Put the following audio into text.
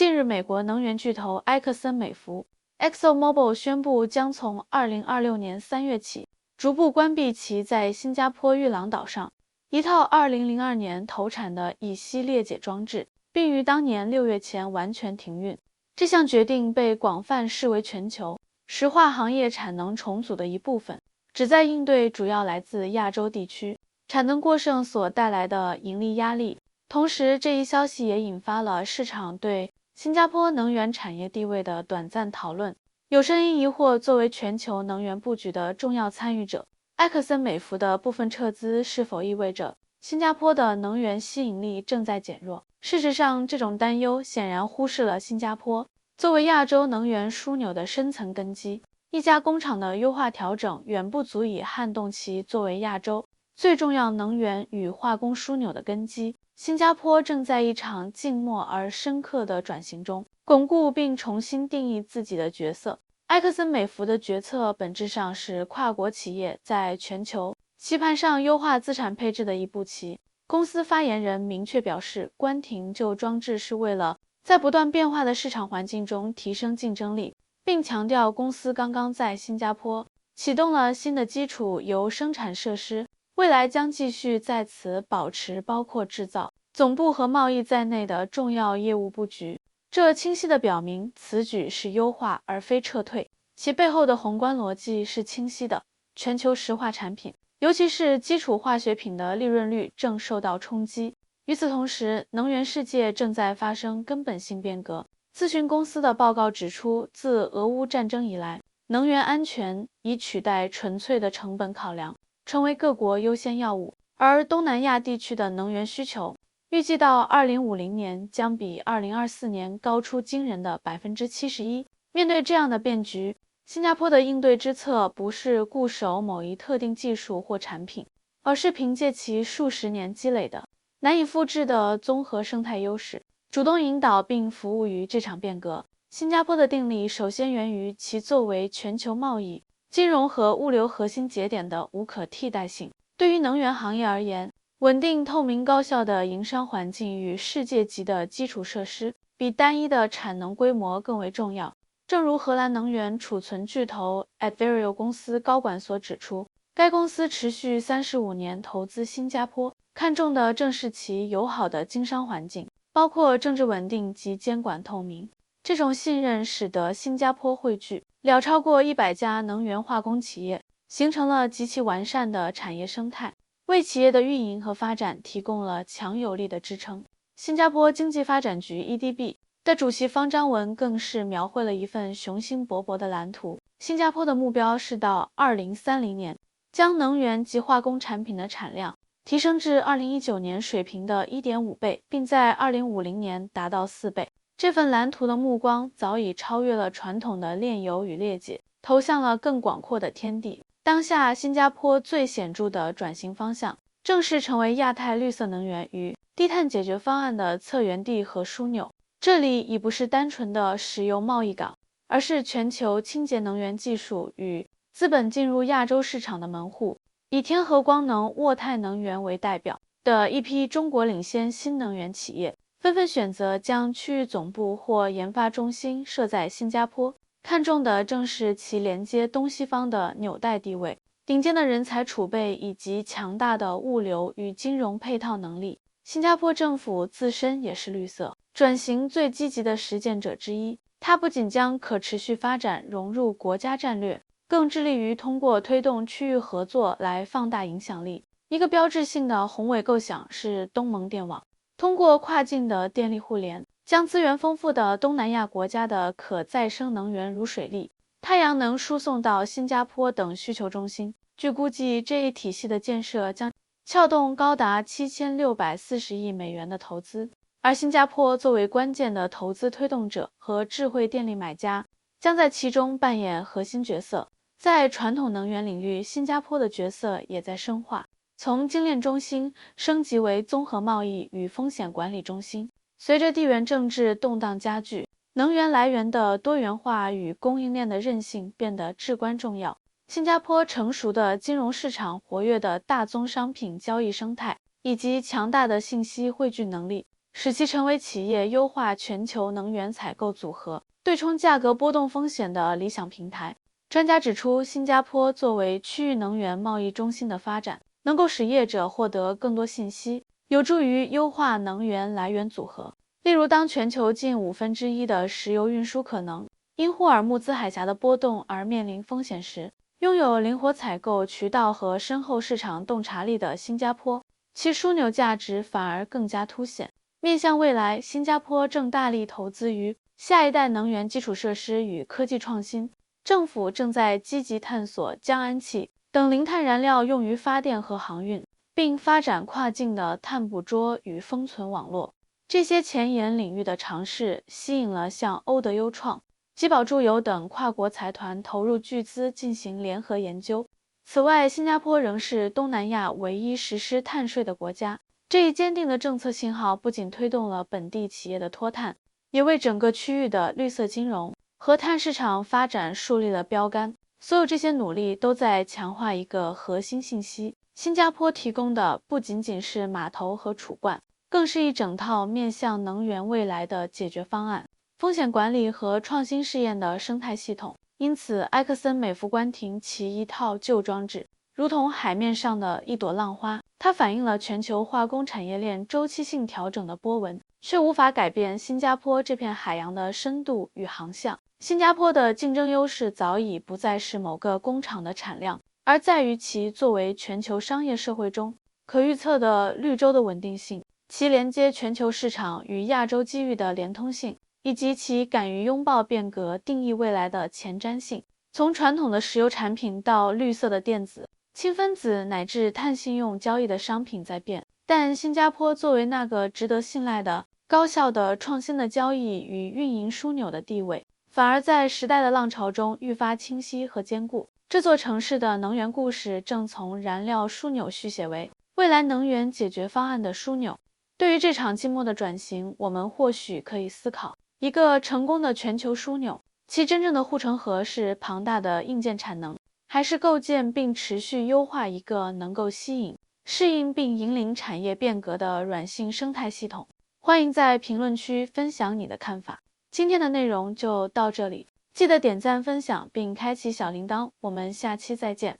近日，美国能源巨头埃克森美孚 （ExxonMobil） 宣布将从2026年3月起逐步关闭其在新加坡玉郎岛上一套2002年投产的乙烯裂解装置，并于当年6月前完全停运。这项决定被广泛视为全球石化行业产能重组的一部分，旨在应对主要来自亚洲地区产能过剩所带来的盈利压力。同时，这一消息也引发了市场对新加坡能源产业地位的短暂讨论。有声音疑惑，作为全球能源布局的重要参与者，埃克森美孚的部分撤资是否意味着新加坡的能源吸引力正在减弱？事实上，这种担忧显然忽视了新加坡作为亚洲能源枢纽的深层根基。一家工厂的优化调整远不足以撼动其作为亚洲最重要能源与化工枢纽的根基。新加坡正在一场静默而深刻的转型中，巩固并重新定义自己的角色。埃克森美孚的决策本质上是跨国企业在全球棋盘上优化资产配置的一步棋。公司发言人明确表示，关停旧装置是为了在不断变化的市场环境中提升竞争力，并强调公司刚刚在新加坡启动了新的基础由生产设施，未来将继续在此保持包括制造、总部和贸易在内的重要业务布局。这清晰地表明，此举是优化而非撤退，其背后的宏观逻辑是清晰的。全球石化产品，尤其是基础化学品的利润率正受到冲击。与此同时，能源世界正在发生根本性变革。咨询公司的报告指出，自俄乌战争以来，能源安全已取代纯粹的成本考量，成为各国优先要务。而东南亚地区的能源需求预计到2050年将比2024年高出惊人的71%。面对这样的变局，新加坡的应对之策不是固守某一特定技术或产品，而是凭借其数十年积累的难以复制的综合生态优势，主动引导并服务于这场变革。新加坡的定力首先源于其作为全球贸易、金融和物流核心节点的无可替代性。对于能源行业而言，稳定、透明、高效的营商环境与世界级的基础设施，比单一的产能规模更为重要。正如荷兰能源储存巨头 Advario 公司高管所指出，该公司持续35年投资新加坡，看重的正是其友好的经商环境，包括政治稳定及监管透明。这种信任使得新加坡汇聚了超过100家能源化工企业，形成了极其完善的产业生态，为企业的运营和发展提供了强有力的支撑。新加坡经济发展局 （EDB） 的主席方章文更是描绘了一份雄心勃勃的蓝图。新加坡的目标是到2030年将能源及化工产品的产量提升至2019年水平的1.5倍，并在2050年达到4倍。这份蓝图的目光早已超越了传统的炼油与裂解，投向了更广阔的天地。当下，新加坡最显著的转型方向，正是成为亚太绿色能源与低碳解决方案的策源地和枢纽。这里已不是单纯的石油贸易港，而是全球清洁能源技术与资本进入亚洲市场的门户。以天合光能、沃泰能源为代表的一批中国领先新能源企业，纷纷选择将区域总部或研发中心设在新加坡，看重的正是其连接东西方的纽带地位、顶尖的人才储备以及强大的物流与金融配套能力。新加坡政府自身也是绿色转型最积极的实践者之一，它不仅将可持续发展融入国家战略，更致力于通过推动区域合作来放大影响力。一个标志性的宏伟构想是东盟电网，通过跨境的电力互联，将资源丰富的东南亚国家的可再生能源如水力、太阳能输送到新加坡等需求中心。据估计，这一体系的建设将撬动高达7640亿美元的投资，而新加坡作为关键的投资推动者和智慧电力买家，将在其中扮演核心角色。在传统能源领域，新加坡的角色也在深化，从精炼中心升级为综合贸易与风险管理中心。随着地缘政治动荡加剧，能源来源的多元化与供应链的韧性变得至关重要。新加坡成熟的金融市场、活跃的大宗商品交易生态以及强大的信息汇聚能力，使其成为企业优化全球能源采购组合、对冲价格波动风险的理想平台。专家指出，新加坡作为区域能源贸易中心的发展，能够使业者获得更多信息，有助于优化能源来源组合。例如，当全球近1/5的石油运输可能因霍尔木兹海峡的波动而面临风险时，拥有灵活采购渠道和深厚市场洞察力的新加坡，其枢纽价值反而更加凸显。面向未来，新加坡正大力投资于下一代能源基础设施与科技创新。政府正在积极探索江氨气等零碳燃料用于发电和航运，并发展跨境的碳捕捉与封存网络。这些前沿领域的尝试吸引了像欧德优创、吉宝住友等跨国财团投入巨资进行联合研究。此外，新加坡仍是东南亚唯一实施碳税的国家。这一坚定的政策信号不仅推动了本地企业的脱碳，也为整个区域的绿色金融和碳市场发展树立了标杆。所有这些努力都在强化一个核心信息：新加坡提供的不仅仅是码头和储罐，更是一整套面向能源未来的解决方案、风险管理和创新试验的生态系统。因此，埃克森美孚关停其一套旧装置，如同海面上的一朵浪花，它反映了全球化工产业链周期性调整的波纹，却无法改变新加坡这片海洋的深度与航向。新加坡的竞争优势早已不再是某个工厂的产量，而在于其作为全球商业社会中可预测的绿洲的稳定性，其连接全球市场与亚洲机遇的连通性，以及其敢于拥抱变革、定义未来的前瞻性。从传统的石油产品到绿色的电子、氢分子乃至碳信用交易的商品在变，但新加坡作为那个值得信赖的、高效的、创新的交易与运营枢纽的地位，反而在时代的浪潮中愈发清晰和坚固。这座城市的能源故事正从燃料枢纽续写为未来能源解决方案的枢纽。对于这场静默的转型，我们或许可以思考：一个成功的全球枢纽，其真正的护城河是庞大的硬件产能，还是构建并持续优化一个能够吸引、适应并引领产业变革的软性生态系统？欢迎在评论区分享你的看法。今天的内容就到这里，记得点赞、分享并开启小铃铛，我们下期再见。